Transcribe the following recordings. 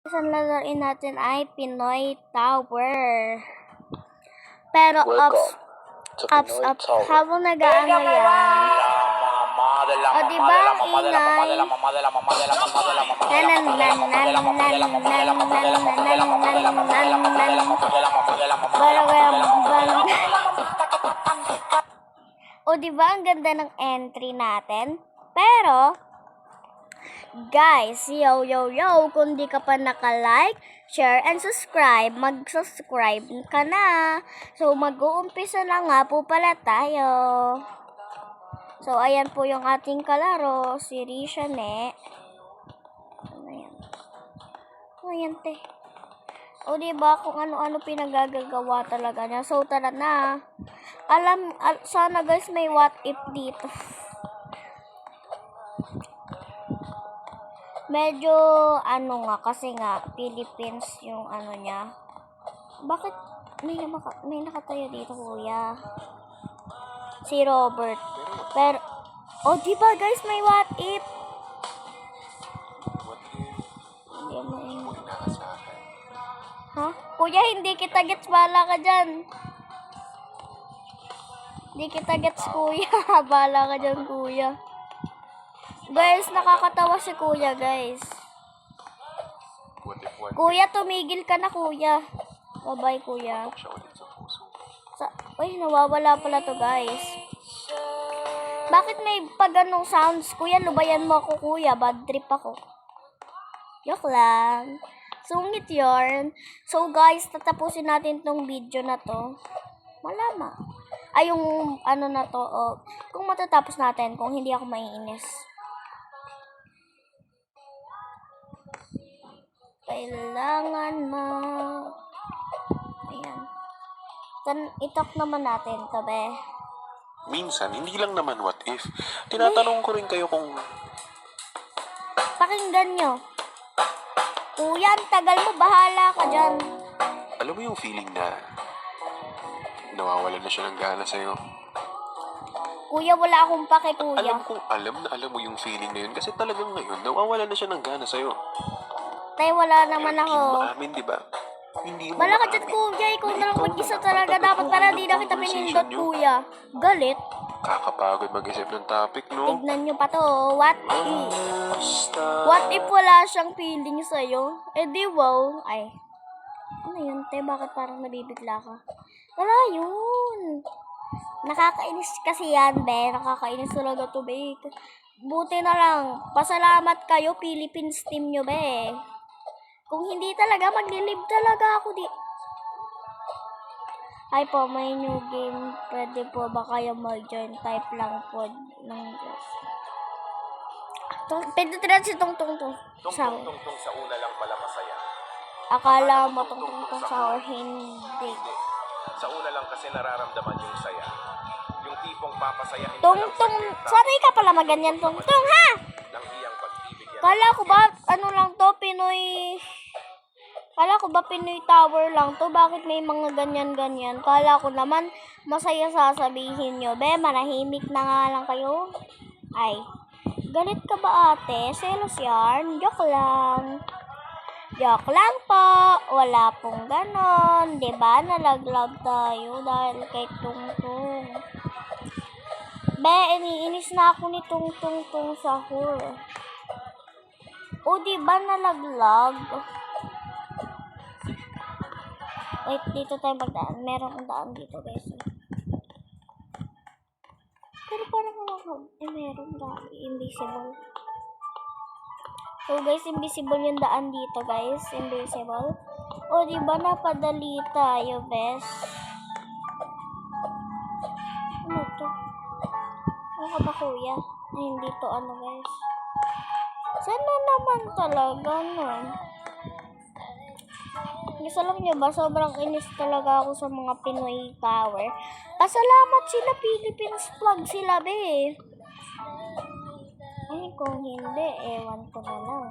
Isang lalaroin natin ay Pinoy Tower. Pero ups, habang nag-aano yan. O diba ang ingay? O diba ang ganda ng entry natin? Pero guys, yo, kung di ka pa naka-like, share, and subscribe, mag-subscribe ka na. So, mag-uumpisa na nga po pala tayo. So, ayan po yung ating kalaro, si Risha Ne. Ayan. Ayan, te. O, diba, kung ano-ano pinagagagawa talaga niya. So, tara na. Sana guys, may what if dito. Medyo, kasi nga, Philippines yung niya. Bakit may nakatayo dito, kuya? Si Robert. Pero, diba guys, may what if? Ha? Kuya, hindi kita gets, bala ka dyan. Hindi kita gets, kuya. Bala ka dyan, kuya. Guys, nakakatawa si kuya, guys. Kuya, tumigil ka na, kuya. Bye-bye, kuya. Nawawala pala to, guys. Bakit may ganong sounds? Kuya, lubayan mo ako, kuya. Bad trip ako. Joke lang. Sungit yarn. So, guys, tatapusin natin tong video na to. Malama. Ay, yung na to. Kung matatapos natin, kung hindi ako maiinis. Kailangan mo. Ayan. Itok naman natin to, be. Minsan, hindi lang naman what if. Tinatanong ko rin kayo kung... Pakinggan nyo. Kuya, ang tagal mo. Bahala ka dyan. Alam mo yung feeling na nawawalan na siya ng gana sa'yo? Kuya, wala akong pake, kuya. Alam mo yung feeling na yun kasi talagang ngayon, nawawalan na siya ng gana sa'yo. Tay, wala naman Pero ako. hindi mo maamin, di ba? Hindi mo Wala ka dyan, kuya. Ikaw na lang mag-isa talaga. Dapat para di na kita pinindot, kuya. Galit. Kakapagod mag-isip ng topic, no? Tignan nyo pa to. What if? What if wala siyang feeling sa'yo? Di wow. Ay. Ano yun, te? Bakit parang nabibigla ka? Wala yun. Nakakainis kasi yan, be. Nakakainis talaga to, be. Buti na lang. Pasalamat kayo, Philippines team nyo, be. Kung hindi talaga, maglilib talaga ako di. Hi po, may new game. Pwede po ba kayo mag-join? Type lang po ng pindutin si Tungtong to. Tungtong sa una lang pala masaya. Akala mo Tungtong sa or hindi. Sa una lang kasi nararamdaman yung saya. Yung tipong papasayahin Tungtong, sanay ka pala maganyan, Tungtong, ha? Nang iyang pagbibigyan. Kala ko ba, lang to, Kala ko ba Pinoy Tower lang to? Bakit may mga ganyan-ganyan? Kala ko naman masaya sasabihin nyo. Be, manahimik na nga lang kayo. Ay, galit ka ba, ate? Selos yarn? Joke lang. Joke lang po. Wala pong ganon. Diba? Nalaglag tayo dahil kay Tungtong. Be, iniinis na ako ni Tungtong sahur. O, diba nalaglag? Wait, dito tayo magdaan. Meron akong daan dito, guys. Pero parang meron daan. Invisible. So, guys, invisible yung daan dito, guys. Invisible. O, diba napadali tayo, bes? Ano to? Ano ka ba, kuya? Ay, hindi to, guys. Sana naman talaga, no? Gusto lang nyo ba? Sobrang inis talaga ako sa mga Pinoy Tower. Pasalamat sila, Philippines flag sila, be. Ay, kung hindi, ewan ko na lang.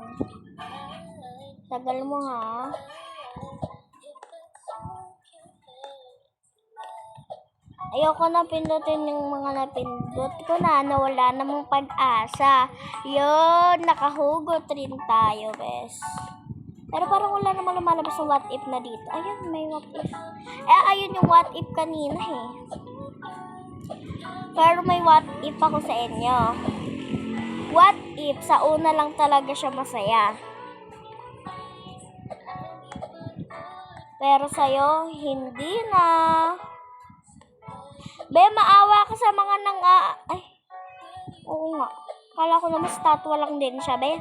Tagal mo, ha? Ayoko na pindutin yung mga napindot ko na wala namang pag-asa. Yun, nakahugot rin tayo, bes. Pero parang wala namang lumalabas ng what if na dito. Ayun, may what if. Ayun yung what if kanina eh. Pero may what if ako sa inyo. What if sa una lang talaga siya masaya? Pero sa'yo, hindi na. Be, maawa ka sa mga ay, oo nga. Kala ko naman statwa lang din siya, be.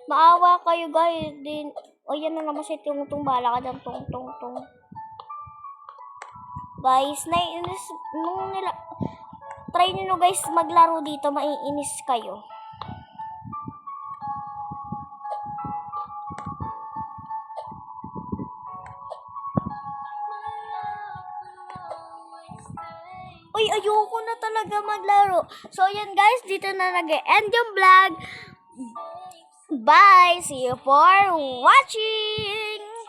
Maawa kayo, guys. Din. O, yan na naman si Tung-Tung. Bala ka dyan, Tung-Tung. Guys, naiinis. Try nyo guys maglaro dito. Maiinis kayo. Uy, ayoko na talaga maglaro. So, yan guys. Dito na nag-end yung vlog. Bye! See you for watching!